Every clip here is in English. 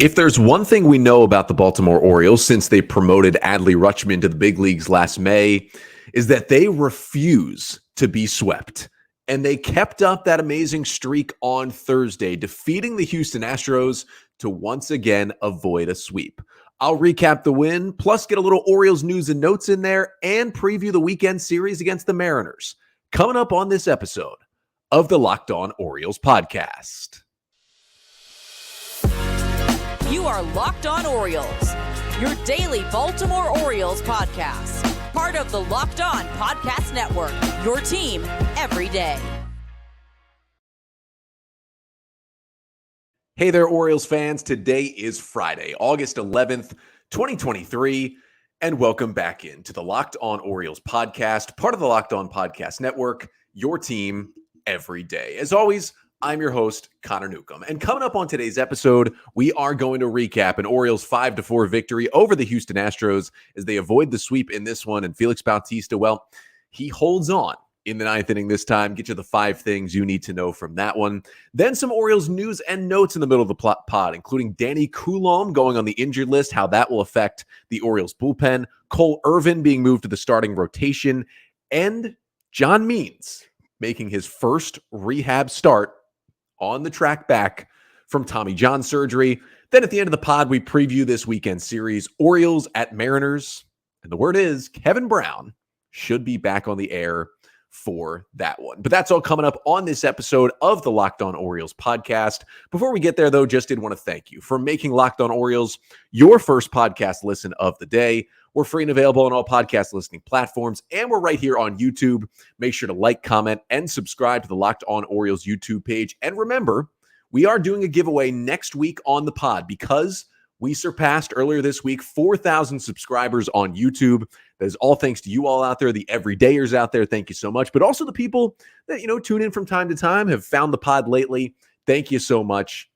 If there's one thing we know about the Baltimore Orioles since they promoted Adley Rutschman to the big leagues last May, is that they refuse to be swept. And they kept up that amazing streak on Thursday, defeating the Houston Astros to once again avoid a sweep. I'll recap the win, plus get a little Orioles news and notes in there, and preview the weekend series against the Mariners. Coming up on this episode of the Locked On Orioles podcast. You are Locked On Orioles, your daily Baltimore Orioles podcast. Part of the Locked On Podcast Network, your team every day. Hey there, Orioles fans. Today is Friday, August 11th, 2023, and welcome back into the Locked On Orioles podcast, part of the Locked On Podcast Network, your team every day. As always, I'm your host, Connor Newcomb. And coming up on today's episode, we are going to recap an Orioles 5-4 victory over the Houston Astros as they avoid the sweep in this one. And Félix Bautista, well, he holds on in the ninth inning this time. Get you the 5 things you need to know from that one. Then some Orioles news and notes in the middle of the pod, including Danny Coulombe going on the injured list, how that will affect the Orioles bullpen, Cole Irvin being moved to the starting rotation, and John Means making his first rehab start on the track back from Tommy John surgery. Then at the end of the pod, we preview this weekend series, Orioles at Mariners. And the word is Kevin Brown should be back on the air for that one. But that's all coming up on this episode of the Locked On Orioles podcast. Before we get there, though, just did want to thank you for making Locked On Orioles your first podcast listen of the day. We're free and available on all podcast listening platforms, and we're right here on YouTube. Make sure to like, comment, and subscribe to the Locked On Orioles YouTube page. And remember, we are doing a giveaway next week on the pod because we surpassed earlier this week 4,000 subscribers on YouTube. That is all thanks to you all out there, the everydayers out there. Thank you so much. But also the people that, tune in from time to time, have found the pod lately. Thank you so much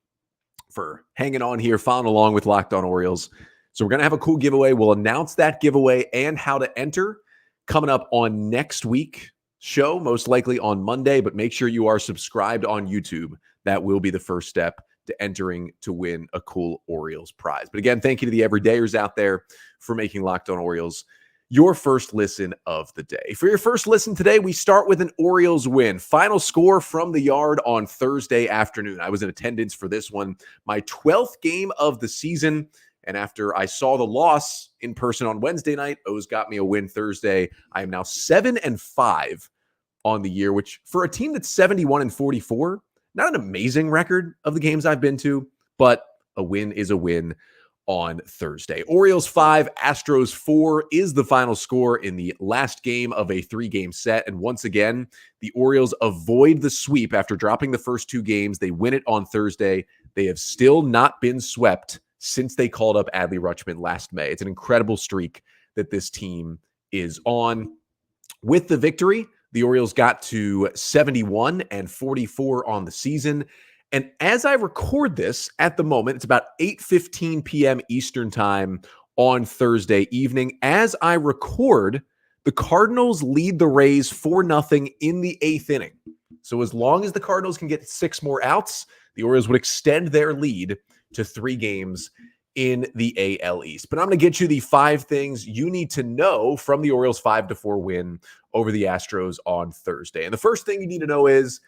for hanging on here, following along with Locked On Orioles. So we're going to have a cool giveaway. We'll announce that giveaway and how to enter coming up on next week's show, most likely on Monday. But make sure you are subscribed on YouTube. That will be the first step to entering to win a cool Orioles prize. But again, thank you to the everydayers out there for making Locked On Orioles your first listen of the day. For your first listen today, we start with an Orioles win. Final score from the yard on Thursday afternoon. I was in attendance for this one, my 12th game of the season. And after I saw the loss in person on Wednesday night, O's got me a win Thursday. I am now 7-5 on the year, which for a team that's 71-44, not an amazing record of the games I've been to, but a win is a win on Thursday. Orioles 5, Astros 4 is the final score in the last game of a 3-game set. And once again, the Orioles avoid the sweep after dropping the first 2 games. They win it on Thursday. They have still not been swept since they called up Adley Rutschman last May. It's an incredible streak that this team is on. With the victory, the Orioles got to 71-44 on the season. And as I record this at the moment, it's about 8:15 p.m. Eastern time on Thursday evening. As I record, the Cardinals lead the Rays 4-0 in the 8th inning. So as long as the Cardinals can get 6 more outs, the Orioles would extend their lead to 3 games in the AL East. But I'm going to get you the 5 things you need to know from the Orioles 5-4 win over the Astros on Thursday. And the first thing you need to know is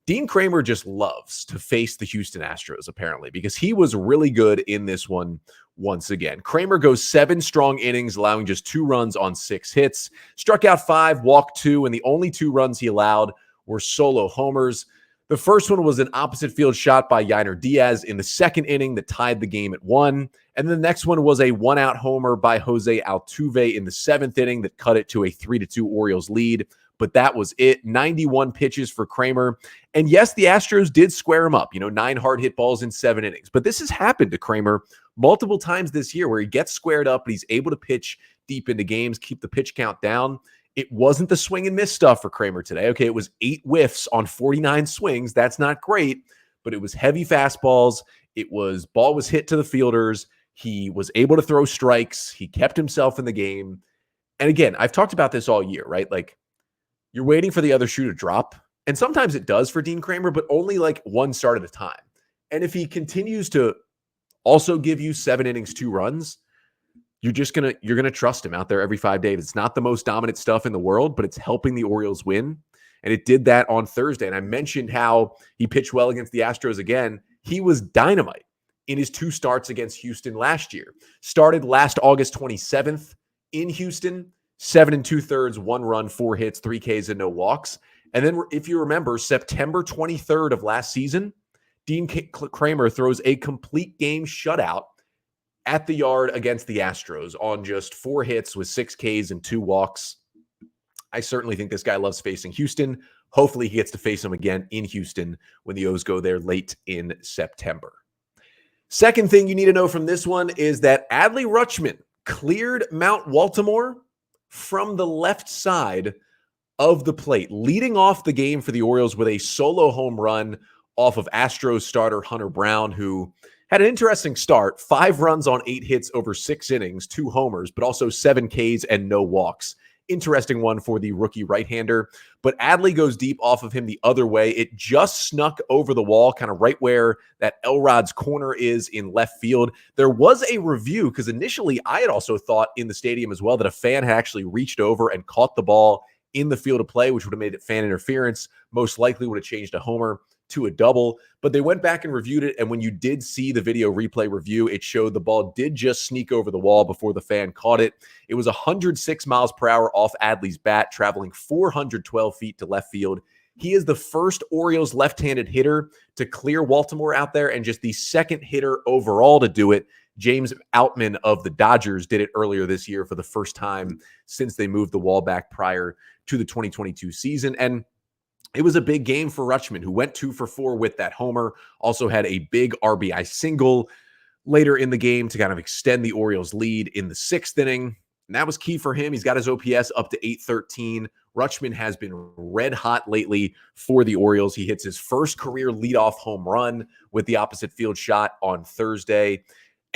Dean Kremer just loves to face the Houston Astros, apparently, because he was really good in this one once again. Kremer goes 7 strong innings, allowing just 2 runs on 6 hits, struck out 5, walked 2, and the only 2 runs he allowed were solo homers. The first one was an opposite field shot by Yainer Diaz in the 2nd inning that tied the game at 1. And then the next one was a 1-out homer by Jose Altuve in the 7th inning that cut it to a 3-2 Orioles lead. But that was it. 91 pitches for Kremer. And yes, the Astros did square him up, 9 hard hit balls in 7 innings. But this has happened to Kremer multiple times this year where he gets squared up, but he's able to pitch deep into games, keep the pitch count down. It wasn't the swing and miss stuff for Kremer today. Okay, it was 8 whiffs on 49 swings. That's not great, but it was heavy fastballs. Ball was hit to the fielders. He was able to throw strikes. He kept himself in the game. And again, I've talked about this all year, right? Like, you're waiting for the other shoe to drop. And sometimes it does for Dean Kremer, but only like one start at a time. And if he continues to also give you 7 innings, 2 runs, you're going to trust him out there every 5 days. It's not the most dominant stuff in the world, but it's helping the Orioles win. And it did that on Thursday. And I mentioned how he pitched well against the Astros again. He was dynamite in his 2 starts against Houston last year. Started last August 27th in Houston, 7 2/3, 1 run, 4 hits, 3 Ks, and no walks. And then if you remember, September 23rd of last season, Dean Kremer throws a complete game shutout at the yard against the Astros on just 4 hits with 6 Ks and 2 walks. I certainly think this guy loves facing Houston. Hopefully he gets to face him again in Houston when the O's go there late in September. Second thing you need to know from this one is that Adley Rutschman cleared Mount Baltimore from the left side of the plate, leading off the game for the Orioles with a solo home run off of Astros starter Hunter Brown, who had an interesting start, 5 runs on 8 hits over 6 innings, 2 homers, but also 7 Ks and no walks. Interesting one for the rookie right-hander. But Adley goes deep off of him the other way. It just snuck over the wall, kind of right where that Elrod's corner is in left field. There was a review, because initially I had also thought in the stadium as well that a fan had actually reached over and caught the ball in the field of play, which would have made it fan interference. Most likely would have changed a homer to a double, but they went back and reviewed it. And when you did see the video replay review, it showed the ball did just sneak over the wall before the fan caught it. It was 106 miles per hour off Adley's bat, traveling 412 feet to left field. He is the first Orioles left-handed hitter to clear Baltimore out there, and just the second hitter overall to do it. James Outman of the Dodgers did it earlier this year for the first time since they moved the wall back prior to the 2022 season. And it was a big game for Rutschman, who went 2 for 4 with that homer, also had a big RBI single later in the game to kind of extend the Orioles' lead in the 6th inning. And that was key for him. He's got his OPS up to 813. Rutschman has been red hot lately for the Orioles. He hits his first career leadoff home run with the opposite field shot on Thursday.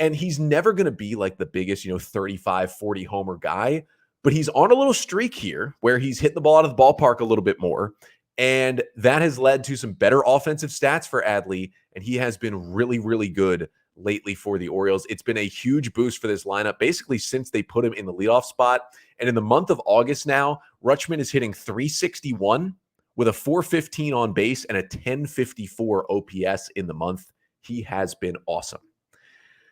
And he's never going to be like the biggest, 35, 40 homer guy, but he's on a little streak here where he's hitting the ball out of the ballpark a little bit more. And that has led to some better offensive stats for Adley, and he has been really, really good lately for the Orioles. It's been a huge boost for this lineup, basically since they put him in the leadoff spot. And in the month of August now, Rutschman is hitting .361 with a .415 on base and a .1054 OPS in the month. He has been awesome.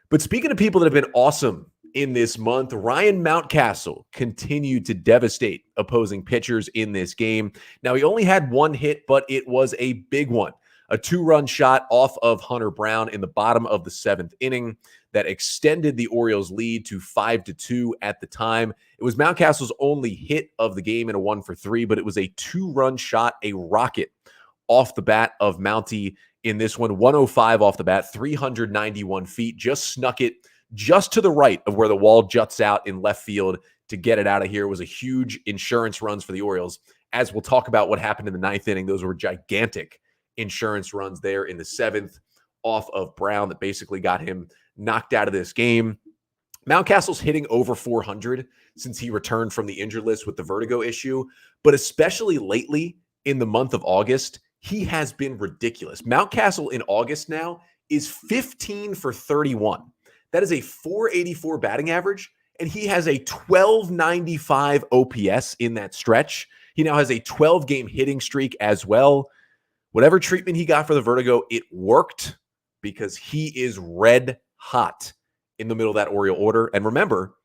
But speaking of people that have been awesome in this month, Ryan Mountcastle continued to devastate opposing pitchers in this game. Now, he only had 1 hit, but it was a big one. A 2-run shot off of Hunter Brown in the bottom of the 7th inning that extended the Orioles' lead to 5-2 at the time. It was Mountcastle's only hit of the game in a 1-for-3, but it was a 2-run shot, a rocket off the bat of Mountie in this one. 105 off the bat, 391 feet, just snuck it just to the right of where the wall juts out in left field to get it out of here. It was a huge insurance runs for the Orioles. As we'll talk about what happened in the 9th inning, those were gigantic insurance runs there in the 7th off of Brown that basically got him knocked out of this game. Mountcastle's hitting over 400 since he returned from the injured list with the vertigo issue, but especially lately in the month of August, he has been ridiculous. Mountcastle in August now is 15 for 31. That is a .484 batting average, and he has a .1295 OPS in that stretch. He now has a 12-game hitting streak as well. Whatever treatment he got for the vertigo, it worked because he is red hot in the middle of that Oriole order. And remember,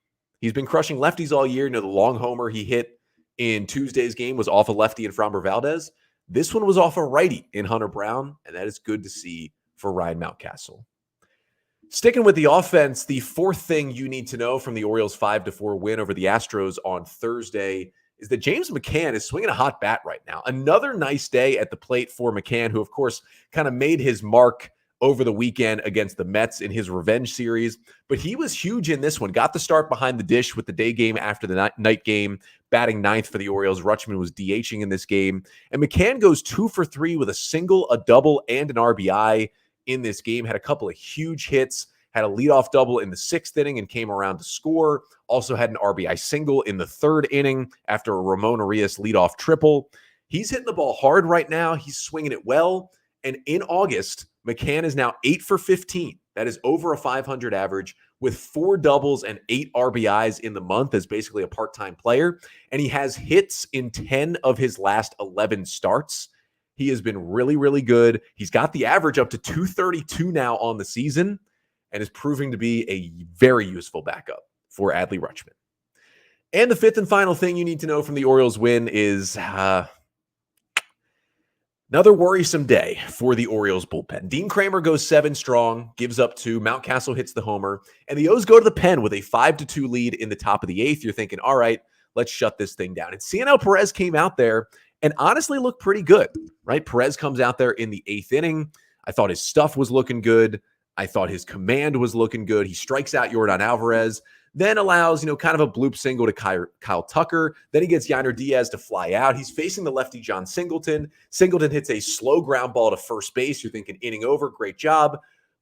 he's been crushing lefties all year. The long homer he hit in Tuesday's game was off a lefty in Framber Valdez. This one was off a righty in Hunter Brown, and that is good to see for Ryan Mountcastle. Sticking with the offense, the 4th thing you need to know from the Orioles' 5-4 win over the Astros on Thursday is that James McCann is swinging a hot bat right now. Another nice day at the plate for McCann, who, of course, kind of made his mark over the weekend against the Mets in his revenge series. But he was huge in this one. Got the start behind the dish with the day game after the night game, batting 9th for the Orioles. Rutschman was DHing in this game. And McCann goes 2 for 3 with a single, a double, and an RBI in this game. Had a couple of huge hits. Had a leadoff double in the 6th inning and came around to score. Also had an RBI single in the 3rd inning after a Ramon Arias leadoff triple. He's hitting the ball hard right now. He's swinging it well. And in August, McCann is now 8 for 15 That is over a 500 average with 4 doubles and 8 RBIs in the month as basically a part-time player. And he has hits in 10 of his last 11 starts. He has been really, really good. He's got the average up to 232 now on the season and is proving to be a very useful backup for Adley Rutschman. And the fifth and final thing you need to know from the Orioles win is another worrisome day for the Orioles bullpen. Dean Kremer goes 7 strong, gives up 2. Mountcastle hits the homer, and the O's go to the pen with a 5-2 lead in the top of the 8th. You're thinking, all right, let's shut this thing down. And Cionel Perez came out there and honestly looked pretty good, right? Perez comes out there in the 8th inning. I thought his stuff was looking good. I thought his command was looking good. He strikes out Yordan Alvarez, then allows, kind of a bloop single to Kyle Tucker. Then he gets Yainer Diaz to fly out. He's facing the lefty John Singleton. Singleton hits a slow ground ball to first base. You're thinking inning over, great job.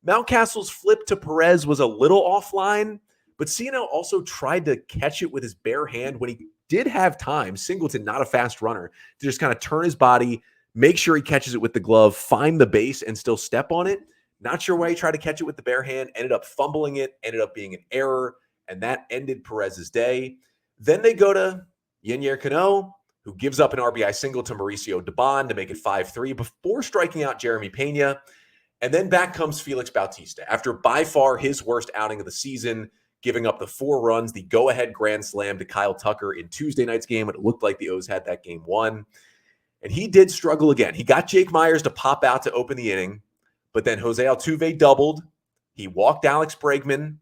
Mountcastle's flip to Perez was a little offline, but Cionel also tried to catch it with his bare hand when he did have time. Singleton, not a fast runner, to just kind of turn his body, make sure he catches it with the glove, find the base, and still step on it. Not sure why he tried to catch it with the bare hand, ended up fumbling it, ended up being an error, and that ended Perez's day. Then they go to Yennier Cano, who gives up an RBI single to Mauricio Dubon to make it 5-3 before striking out Jeremy Pena. And then back comes Félix Bautista after by far his worst outing of the season, giving up the 4 runs, the go-ahead grand slam to Kyle Tucker in Tuesday night's game when it looked like the O's had that game won. And he did struggle again. He got Jake Myers to pop out to open the inning, but then Jose Altuve doubled. He walked Alex Bregman,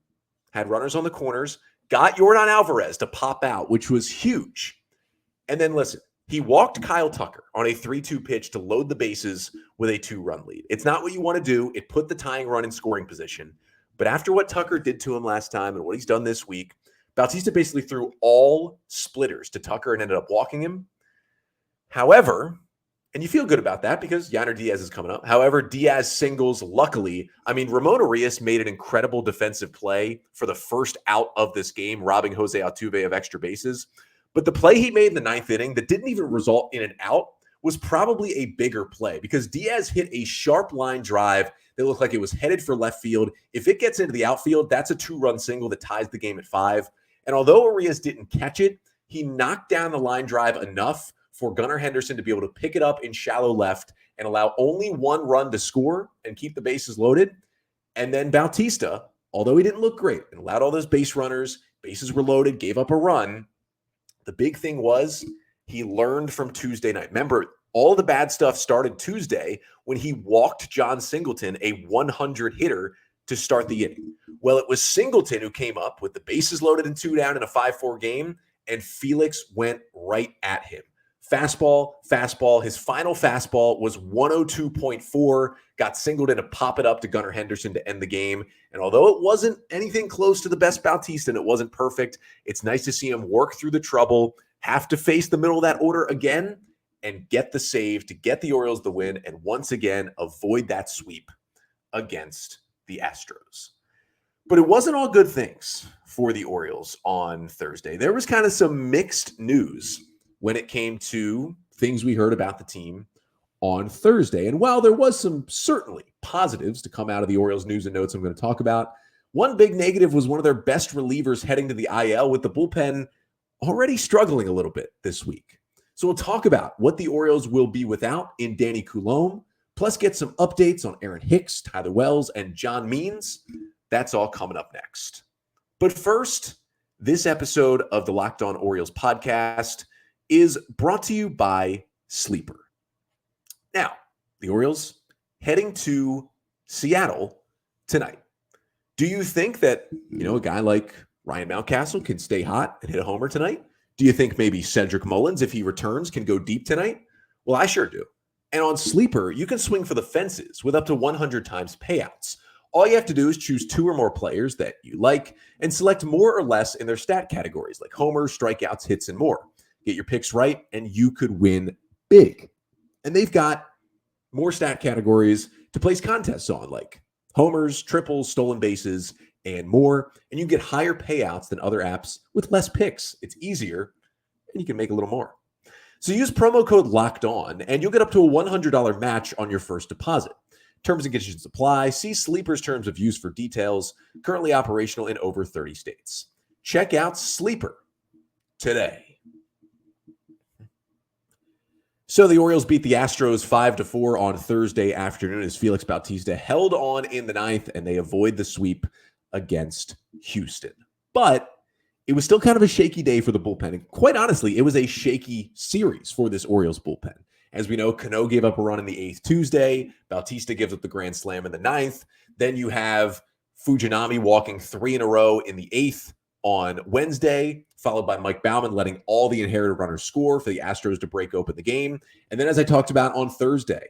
had runners on the corners, got Yordan Alvarez to pop out, which was huge. And then listen, he walked Kyle Tucker on a 3-2 pitch to load the bases with a 2-run lead. It's not what you want to do. It put the tying run in scoring position. But after what Tucker did to him last time and what he's done this week, Bautista basically threw all splitters to Tucker and ended up walking him. However, and you feel good about that because Yainer Diaz is coming up. However, Diaz singles, luckily. Ramon Arias made an incredible defensive play for the first out of this game, robbing Jose Altuve of extra bases. But the play he made in the 9th inning that didn't even result in an out was probably a bigger play because Diaz hit a sharp line drive that looked like it was headed for left field. If it gets into the outfield, that's a 2-run single that ties the game at 5. And although Arias didn't catch it, he knocked down the line drive enough for Gunnar Henderson to be able to pick it up in shallow left and allow only 1 run to score and keep the bases loaded. And then Bautista, although he didn't look great and allowed all those base runners, bases were loaded, gave up a run. The big thing was he learned from Tuesday night. Remember, all the bad stuff started Tuesday when he walked John Singleton, a 100 hitter, to start the inning. Well, it was Singleton who came up with the bases loaded and 2 down in a 5-4 game, and Félix went right at him. Fastball. His final fastball was 102.4, got Singleton to pop it up to Gunnar Henderson to end the game. And although it wasn't anything close to the best Bautista and it wasn't perfect, it's nice to see him work through the trouble, have to face the middle of that order again, and get the save to get the Orioles the win and once again avoid that sweep against the Astros. But it wasn't all good things for the Orioles on Thursday. There was kind of some mixed news when it came to things we heard about the team on Thursday. And while there was some certainly positives to come out of the Orioles news and notes I'm going to talk about, one big negative was one of their best relievers heading to the IL with the bullpen already struggling a little bit this week. So we'll talk about what the Orioles will be without in Danny Coulombe, plus get some updates on Aaron Hicks, Tyler Wells, and John Means. That's all coming up next. But first, this episode of the Locked On Orioles podcast is brought to you by Sleeper. Now, the Orioles heading to Seattle tonight. Do you think that, a guy like Ryan Mountcastle can stay hot and hit a homer tonight? Do you think maybe Cedric Mullins, if he returns, can go deep tonight? Well, I sure do. And on Sleeper, you can swing for the fences with up to 100 times payouts. All you have to do is choose 2 or more players that you like and select more or less in their stat categories like homers, strikeouts, hits, and more. Get your picks right, and you could win big. And they've got more stat categories to place contests on, like homers, triples, stolen bases, and more. And you get higher payouts than other apps with less picks. It's easier, and you can make a little more. So use promo code LOCKEDON, and you'll get up to a $100 match on your first deposit. Terms and conditions apply. See Sleeper's terms of use for details. Currently operational in over 30 states. Check out Sleeper today. So the Orioles beat the Astros 5-4 on Thursday afternoon as Félix Bautista held on in the ninth, and they avoid the sweep against Houston. But it was still kind of a shaky day for the bullpen. And quite honestly, it was a shaky series for this Orioles bullpen. As we know, Cano gave up a run in the eighth Tuesday. Bautista gives up the grand slam in the ninth. Then you have Fujinami walking 3 in a row in the eighth on Wednesday, followed by Mike Baumann letting all the inherited runners score for the Astros to break open the game. And then, as I talked about on Thursday,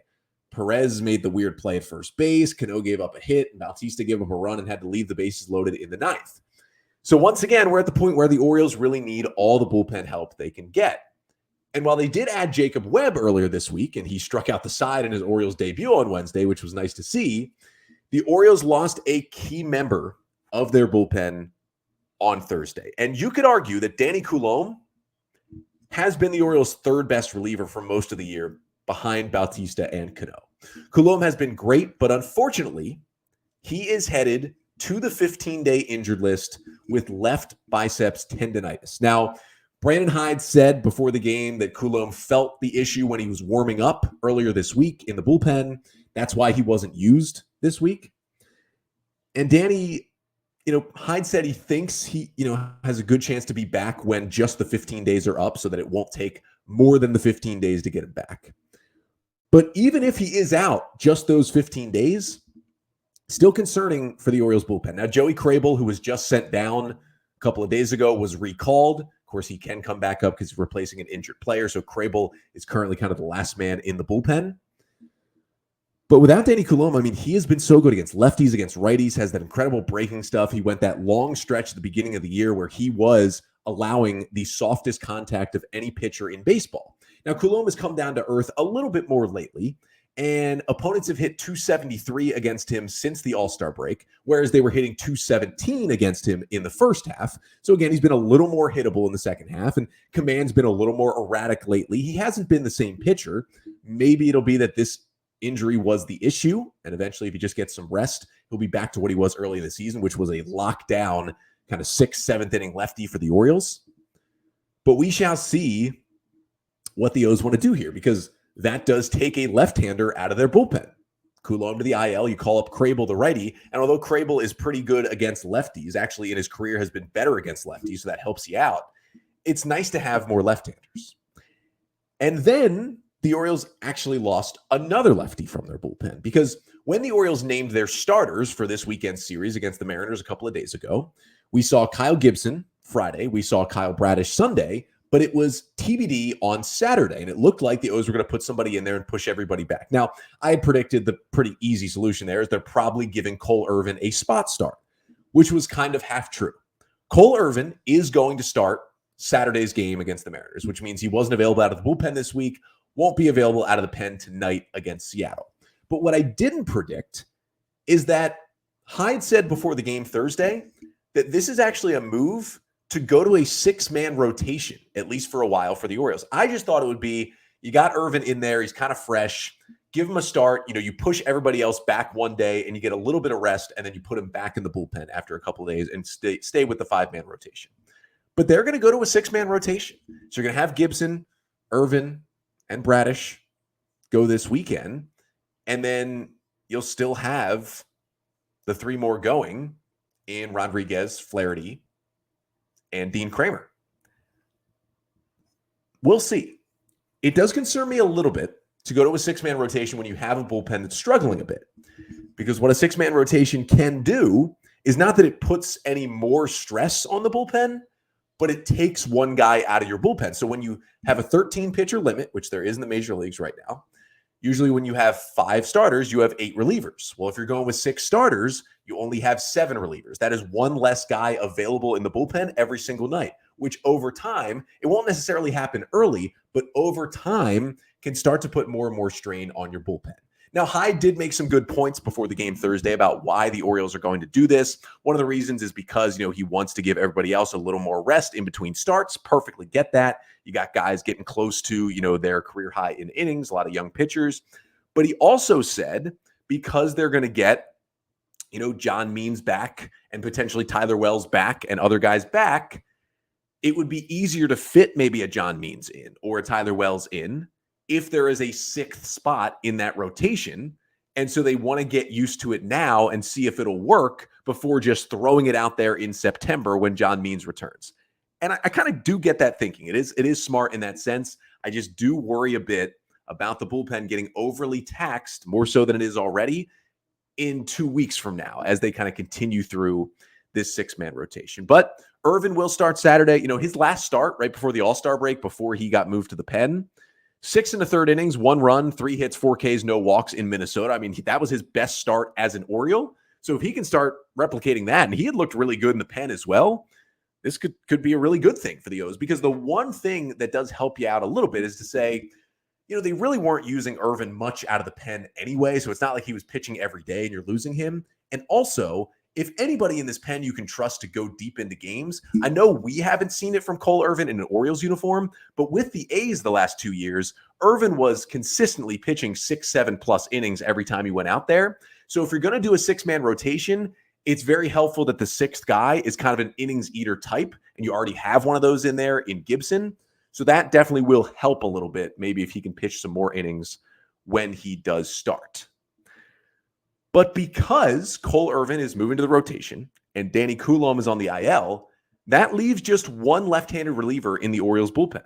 Perez made the weird play at first base. Cano gave up a hit, and Bautista gave up a run and had to leave the bases loaded in the ninth. So once again, we're at the point where the Orioles really need all the bullpen help they can get. And while they did add Jacob Webb earlier this week, and he struck out the side in his Orioles debut on Wednesday, which was nice to see, the Orioles lost a key member of their bullpen on Thursday. And you could argue that Danny Coulombe has been the Orioles' third best reliever for most of the year behind Bautista and Cano. Coulombe has been great, but unfortunately, he is headed to the 15-day injured list with left biceps tendonitis. Now, Brandon Hyde said before the game that Coulombe felt the issue when he was warming up earlier this week in the bullpen. That's why he wasn't used this week. And Danny, Hyde said he thinks he, has a good chance to be back when just the 15 days are up so that it won't take more than the 15 days to get him back. But even if he is out just those 15 days, still concerning for the Orioles bullpen. Now, Joey Krabel, who was just sent down a couple of days ago, was recalled. Of course, he can come back up because he's replacing an injured player. So Krabel is currently kind of the last man in the bullpen. But without Danny Coulombe, he has been so good against lefties, against righties, has that incredible breaking stuff. He went that long stretch at the beginning of the year where he was allowing the softest contact of any pitcher in baseball. Now, Coulombe has come down to earth a little bit more lately, and opponents have hit 273 against him since the All-Star break, whereas they were hitting 217 against him in the first half. So again, he's been a little more hittable in the second half, and command's been a little more erratic lately. He hasn't been the same pitcher. Maybe it'll be that this injury was the issue, and eventually if he just gets some rest, he'll be back to what he was early in the season, which was a lockdown kind of 6th, 7th inning lefty for the Orioles. But we shall see what the O's want to do here, because that does take a left-hander out of their bullpen. Coulombe to the IL, you call up Krabel, the righty, and although Krabel is pretty good against lefties, actually in his career has been better against lefties, so that helps you out, it's nice to have more left-handers. And then the Orioles actually lost another lefty from their bullpen, because when the Orioles named their starters for this weekend series against the Mariners a couple of days ago, we saw Kyle Gibson Friday, we saw Kyle Bradish Sunday, but it was TBD on Saturday, and it looked like the O's were going to put somebody in there and push everybody back. Now, I had predicted the pretty easy solution there is they're probably giving Cole Irvin a spot start, which was kind of half true. Cole Irvin is going to start Saturday's game against the Mariners, which means he wasn't available out of the bullpen this week, won't be available out of the pen tonight against Seattle. But what I didn't predict is that Hyde said before the game Thursday that this is actually a move to go to a 6-man rotation, at least for a while, for the Orioles. I just thought it would be, you got Irvin in there, he's kind of fresh, give him a start, you push everybody else back one day and you get a little bit of rest, and then you put him back in the bullpen after a couple of days and stay with the 5-man rotation. But they're going to go to a 6-man rotation. So you're going to have Gibson, Irvin, and Bradish go this weekend, and then you'll still have the 3 more going in Rodriguez, Flaherty, and Dean Kremer. We'll see. It does concern me a little bit to go to a 6-man rotation when you have a bullpen that's struggling a bit, because what a 6-man rotation can do is not that it puts any more stress on the bullpen, but it takes one guy out of your bullpen. So when you have a 13-pitcher limit, which there is in the major leagues right now, usually when you have 5 starters, you have 8 relievers. Well, if you're going with 6 starters, you only have 7 relievers. That is 1 less guy available in the bullpen every single night, which over time, it won't necessarily happen early, but over time can start to put more and more strain on your bullpen. Now, Hyde did make some good points before the game Thursday about why the Orioles are going to do this. One of the reasons is because, he wants to give everybody else a little more rest in between starts. Perfectly get that. You got guys getting close to, their career high in innings, a lot of young pitchers. But he also said because they're going to get, John Means back and potentially Tyler Wells back and other guys back, it would be easier to fit maybe a John Means in or a Tyler Wells in if there is a sixth spot in that rotation. And so they want to get used to it now and see if it'll work before just throwing it out there in September when John Means returns. And I kind of do get that thinking. It is smart in that sense. I just do worry a bit about the bullpen getting overly taxed, more so than it is already, in 2 weeks from now as they kind of continue through this six-man rotation. But Irvin will start Saturday. His last start right before the All-Star break, before he got moved to the pen, 6 1/3 innings, 1 run, 3 hits, 4 Ks, no walks in Minnesota. I mean, that was his best start as an Oriole. So if he can start replicating that, and he had looked really good in the pen as well, this could be a really good thing for the O's, because the one thing that does help you out a little bit is to say, they really weren't using Irvin much out of the pen anyway, so it's not like he was pitching every day and you're losing him. And also, if anybody in this pen you can trust to go deep into games, I know we haven't seen it from Cole Irvin in an Orioles uniform, but with the A's the last 2 years, Irvin was consistently pitching 6-7+ innings every time he went out there. So if you're going to do a six-man rotation, it's very helpful that the sixth guy is kind of an innings eater type, and you already have one of those in there in Gibson. So that definitely will help a little bit, maybe if he can pitch some more innings when he does start. But because Cole Irvin is moving to the rotation and Danny Coulombe is on the IL, that leaves just one left-handed reliever in the Orioles bullpen,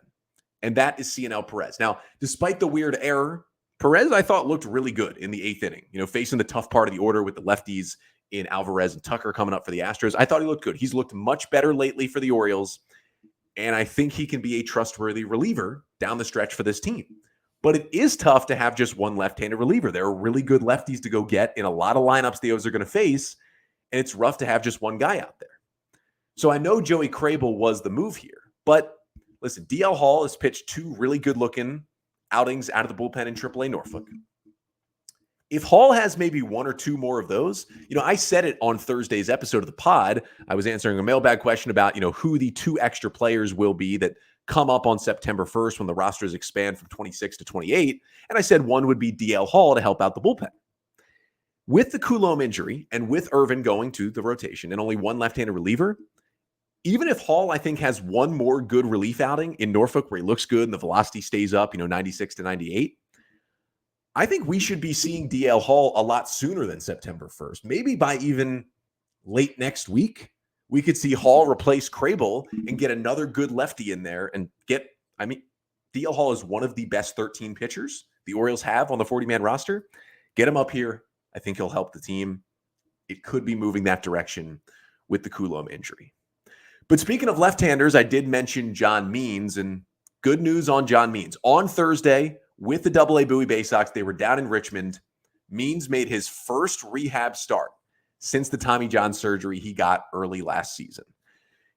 and that is Cionel Perez. Now, despite the weird error, Perez, I thought, looked really good in the 8th inning, facing the tough part of the order with the lefties in Alvarez and Tucker coming up for the Astros. I thought he looked good. He's looked much better lately for the Orioles, and I think he can be a trustworthy reliever down the stretch for this team. But it is tough to have just one left-handed reliever. There are really good lefties to go get in a lot of lineups the O's are going to face, and it's rough to have just one guy out there. So I know Joey Crable was the move here, but listen, DL Hall has pitched 2 really good-looking outings out of the bullpen in AAA Norfolk. If Hall has maybe 1 or 2 more of those, I said it on Thursday's episode of the pod. I was answering a mailbag question about, who the 2 extra players will be that come up on September 1st when the rosters expand from 26 to 28. And I said one would be DL Hall to help out the bullpen. With the Coulombe injury and with Irvin going to the rotation and only one left-handed reliever, even if Hall, I think, has 1 more good relief outing in Norfolk where he looks good and the velocity stays up, 96 to 98, I think we should be seeing DL Hall a lot sooner than September 1st. Maybe by even late next week, we could see Hall replace Crable and get another good lefty in there and DL Hall is one of the best 13 pitchers the Orioles have on the 40-man roster. Get him up here. I think he'll help the team. It could be moving that direction with the Coulombe injury. But speaking of left-handers, I did mention John Means, and good news on John Means. On Thursday, with the AA Bowie Bay Sox, they were down in Richmond. Means made his first rehab start since the Tommy John surgery he got early last season.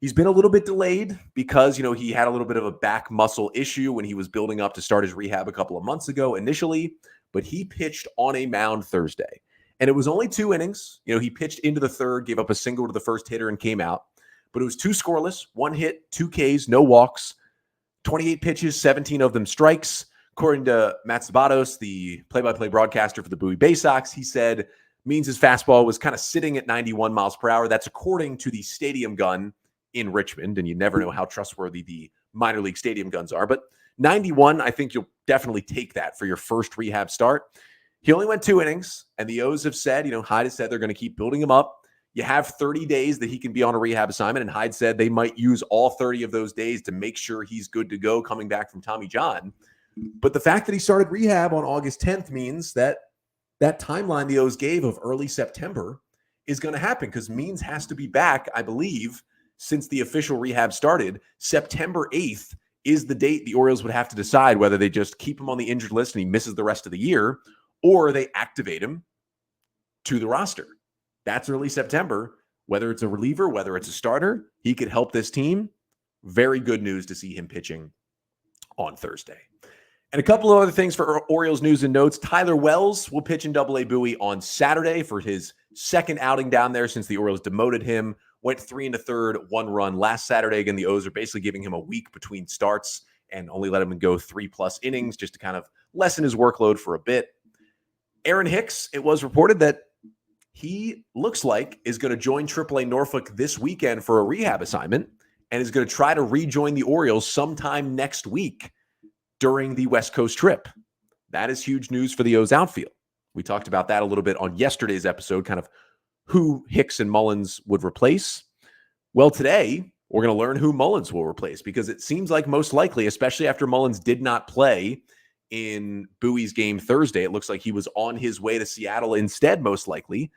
He's been a little bit delayed because, he had a little bit of a back muscle issue when he was building up to start his rehab a couple of months ago initially, but he pitched on a mound Thursday. And it was only 2 innings. He pitched into the 3rd, gave up a single to the first hitter and came out. But it was 2 scoreless, 1 hit, 2 Ks, no walks, 28 pitches, 17 of them strikes. According to Matt Sabatos, the play-by-play broadcaster for the Bowie Bay Sox, he said Means' fastball was kind of sitting at 91 miles per hour. That's according to the stadium gun in Richmond, and you never know how trustworthy the minor league stadium guns are. But 91, I think you'll definitely take that for your first rehab start. He only went 2 innings, and the O's have said, Hyde has said they're going to keep building him up. You have 30 days that he can be on a rehab assignment, and Hyde said they might use all 30 of those days to make sure he's good to go coming back from Tommy John. But the fact that he started rehab on August 10th means that that timeline the O's gave of early September is going to happen because Means has to be back, I believe, since the official rehab started. September 8th is the date the Orioles would have to decide whether they just keep him on the injured list and he misses the rest of the year, or they activate him to the roster. That's early September. Whether it's a reliever, whether it's a starter, he could help this team. Very good news to see him pitching on Thursday. And a couple of other things for Orioles news and notes. Tyler Wells will pitch in AA Bowie on Saturday for his 2nd outing down there since the Orioles demoted him. Went 3 1/3, 1 run last Saturday. Again, the O's are basically giving him a week between starts and only let him go 3+ innings just to kind of lessen his workload for a bit. Aaron Hicks, it was reported that he looks like is going to join AAA Norfolk this weekend for a rehab assignment and is going to try to rejoin the Orioles sometime next week during the West Coast trip. That is huge news for the O's outfield. We talked about that a little bit on yesterday's episode, kind of who Hicks and Mullins would replace. Well, today we're going to learn who Mullins will replace, because it seems like most likely, especially after Mullins did not play in Bowie's game Thursday, it looks like he was on his way to Seattle instead, most likely,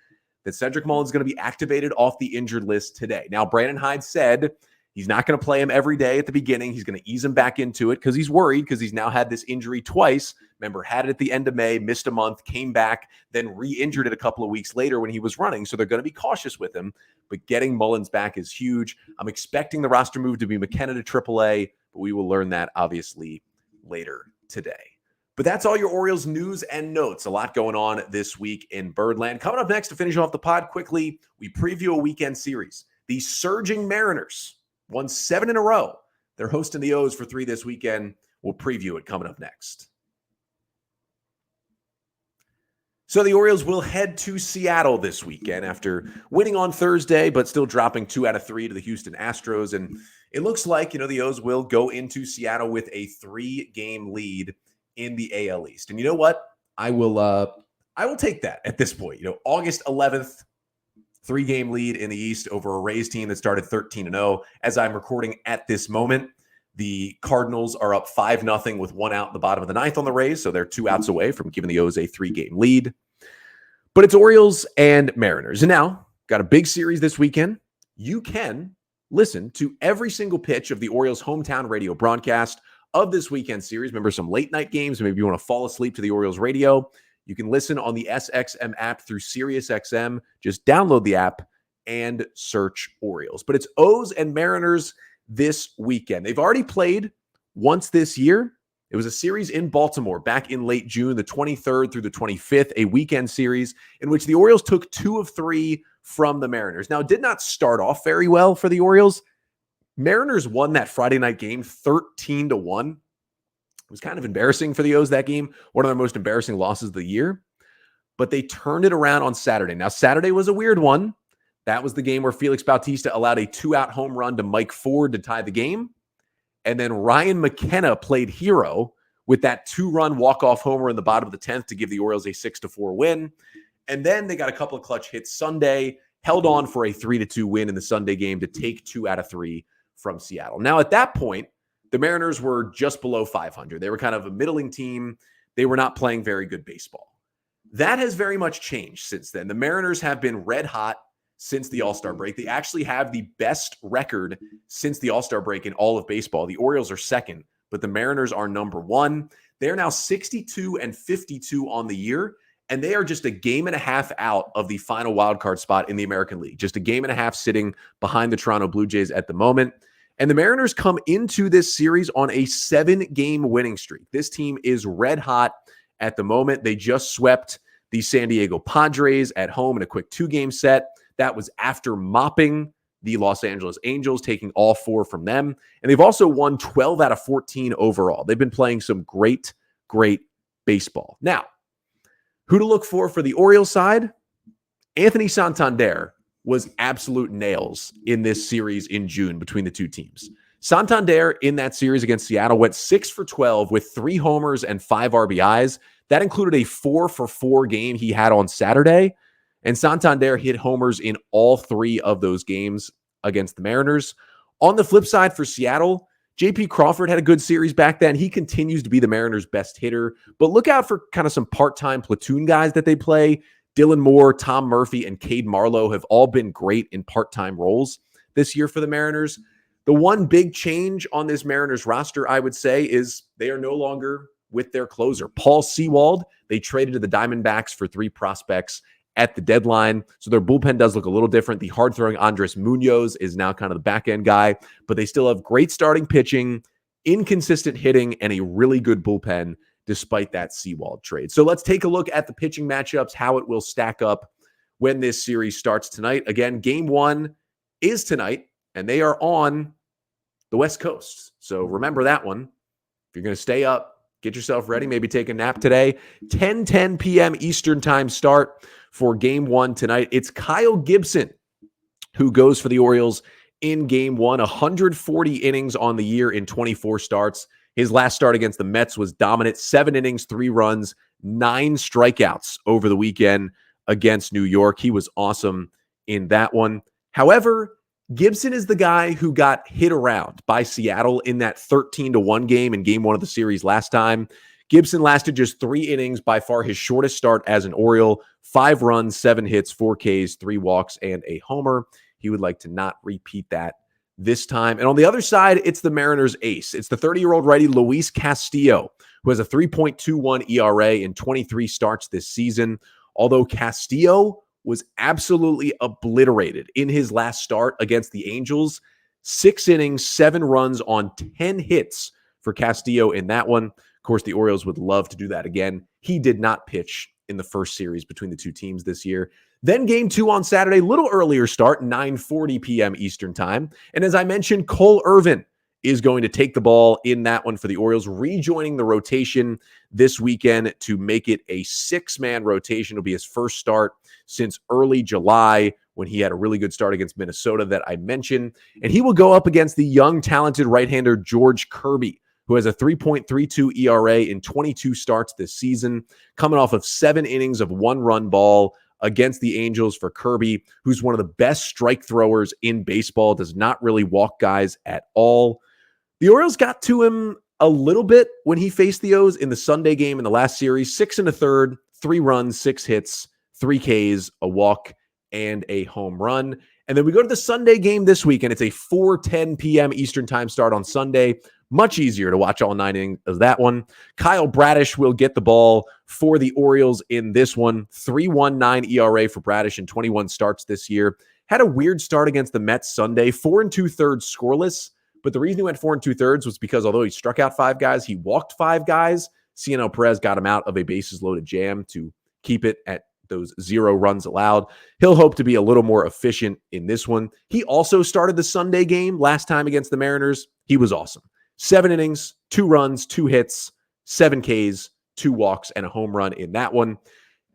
that Cedric Mullins is going to be activated off the injured list today. Now, Brandon Hyde said he's not going to play him every day at the beginning. He's going to ease him back into it because he's worried, because he's now had this injury twice. Remember, had it at the end of May, missed a month, came back, then re-injured it a couple of weeks later when he was running. So they're going to be cautious with him. But getting Mullins back is huge. I'm expecting the roster move to be McKenna to AAA, but we will learn that obviously later today. But that's all your Orioles news and notes. A lot going on this week in Birdland. Coming up next to finish off the pod quickly, we preview a weekend series. The surging Mariners won 7 in a row. They're hosting the O's for 3 this weekend. We'll preview it coming up next. So the Orioles will head to Seattle this weekend after winning on Thursday, but still dropping 2 out of 3 to the Houston Astros. And it looks like, the O's will go into Seattle with a 3-game lead in the AL East. And you know what? I will take that at this point. August 11th, 3-game lead in the East over a Rays team that started 13-0. As I'm recording at this moment, the Cardinals are up 5-0 with 1 out in the bottom of the 9th on the Rays, so they're 2 outs away from giving the O's a 3-game lead. But it's Orioles and Mariners. And now, got a big series this weekend. You can listen to every single pitch of the Orioles' hometown radio broadcast of this weekend series. Remember, some late night games, maybe you want to fall asleep to the Orioles radio. You can listen on the SXM app through SiriusXM. Just download the app and search Orioles. But it's O's and Mariners this weekend. They've already played once this year. It was a series in Baltimore back in late June, the 23rd through the 25th, a weekend series in which the Orioles took 2 of 3 from the Mariners. Now, it did not start off very well for the Orioles. Mariners won that Friday night game 13-1. It was kind of embarrassing for the O's that game, one of their most embarrassing losses of the year. But they turned it around on Saturday. Now, Saturday was a weird one. That was the game where Félix Bautista allowed a 2-out home run to Mike Ford to tie the game. And then Ryan McKenna played hero with that 2-run walk-off homer in the bottom of the 10th to give the Orioles a 6-4 win. And then they got a couple of clutch hits Sunday, held on for a 3-2 win in the Sunday game to take 2 out of 3 from Seattle. Now, at that point, the Mariners were just below 500. They were kind of a middling team. They were not playing very good baseball. That has very much changed since then. The Mariners have been red hot since the All-Star break. They actually have the best record since the All-Star break in all of baseball. The Orioles are second, but the Mariners are number 1. They're now 62-52 on the year, and they are just a game and a half out of the final wildcard spot in the American League. Just a game and a half sitting behind the Toronto Blue Jays at the moment. And the Mariners come into this series on a 7-game winning streak. This team is red hot at the moment. They just swept the San Diego Padres at home in a quick 2-game set. That was after mopping the Los Angeles Angels, taking all 4 from them. And they've also won 12 out of 14 overall. They've been playing some great, great baseball. Now, who to look for the Orioles side? Anthony Santander was absolute nails in this series in June between the two teams. Santander in that series against Seattle went 6 for 12 with 3 homers and 5 RBIs. That included a 4 for 4 game he had on Saturday. And Santander hit homers in all 3 of those games against the Mariners. On the flip side for Seattle, J.P. Crawford had a good series back then. He continues to be the Mariners' best hitter. But look out for kind of some part-time platoon guys that they play. Dylan Moore, Tom Murphy, and Cade Marlowe have all been great in part-time roles this year for the Mariners. The one big change on this Mariners roster, I would say, is they are no longer with their closer. Paul Sewald, they traded to the Diamondbacks for 3 prospects at the deadline. So their bullpen does look a little different. The hard-throwing Andres Munoz is now kind of the back-end guy, but they still have great starting pitching, inconsistent hitting, and a really good bullpen despite that Sewald trade. So let's take a look at the pitching matchups, how it will stack up when this series starts tonight. Again, game 1 is tonight, and they are on the West Coast. So remember that one. If you're going to stay up, Get yourself ready. Maybe take a nap today. 10 p.m. Eastern time start for game one tonight. It's Kyle Gibson who goes for the Orioles in game one. 140 innings on the year in 24 starts. His last start against the Mets was dominant. 7 innings, 3 runs, 9 strikeouts over the weekend against New York. He was awesome in that one. However, Gibson is the guy who got hit around by Seattle in that 13-1 game in game one of the series last time. Gibson lasted just 3 innings, by far his shortest start as an Oriole. 5 runs, 7 hits, 4 Ks, 3 walks, and a homer. He would like to not repeat that this time. And on the other side, it's the Mariners ace. It's the 30-year-old righty Luis Castillo, who has a 3.21 ERA in 23 starts this season. Although Castillo was absolutely obliterated in his last start against the Angels. 6 innings, 7 runs on 10 hits for Castillo in that one. Of course, the Orioles would love to do that again. He did not pitch in the first series between the two teams this year. Then game 2 on Saturday, little earlier start, 9:40 p.m. Eastern time. And as I mentioned, Cole Irvin is going to take the ball in that one for the Orioles, rejoining the rotation this weekend to make it a 6-man rotation. It'll be his first start since early July when he had a really good start against Minnesota that I mentioned. And he will go up against the young, talented right-hander George Kirby, who has a 3.32 ERA in 22 starts this season, coming off of 7 innings of 1-run ball against the Angels for Kirby, who's one of the best strike throwers in baseball, does not really walk guys at all. The Orioles got to him a little bit when he faced the O's in the Sunday game in the last series. 6 1/3, 3 runs, 6 hits, 3 Ks, a walk, and a home run. And then we go to the Sunday game this week, and it's a 4:10 p.m. Eastern time start on Sunday. Much easier to watch all 9 innings of that one. Kyle Bradish will get the ball for the Orioles in this one. 3.19 ERA for Bradish in 21 starts this year. Had a weird start against the Mets Sunday. 4 2/3 scoreless. But the reason he went 4 2/3 was because although he struck out 5 guys, he walked 5 guys. Cianel Perez got him out of a bases-loaded jam to keep it at those 0 runs allowed. He'll hope to be a little more efficient in this one. He also started the Sunday game last time against the Mariners. He was awesome. 7 innings, 2 runs, 2 hits, 7 Ks, 2 walks, and a home run in that one.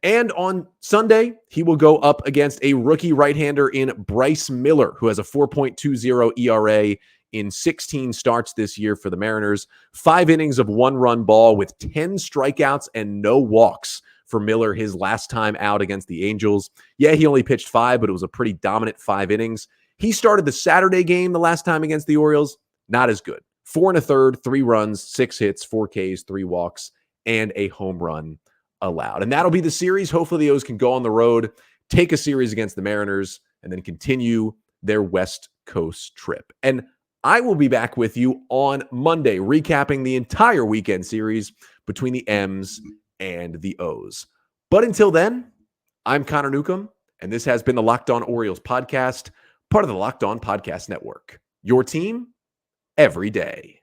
And on Sunday, he will go up against a rookie right-hander in Bryce Miller, who has a 4.20 ERA in 16 starts this year for the Mariners. 5 innings of 1-run ball with 10 strikeouts and no walks for Miller his last time out against the Angels. Yeah, he only pitched 5, but it was a pretty dominant 5 innings. He started the Saturday game the last time against the Orioles. Not as good. 4 1/3, 3 runs, 6 hits, 4 Ks, 3 walks, and a home run allowed. And that'll be the series. Hopefully the O's can go on the road, take a series against the Mariners, and then continue their West Coast trip. And I will be back with you on Monday, recapping the entire weekend series between the M's and the O's. But until then, I'm Connor Newcomb, and this has been the Locked On Orioles podcast, part of the Locked On Podcast Network. Your team every day.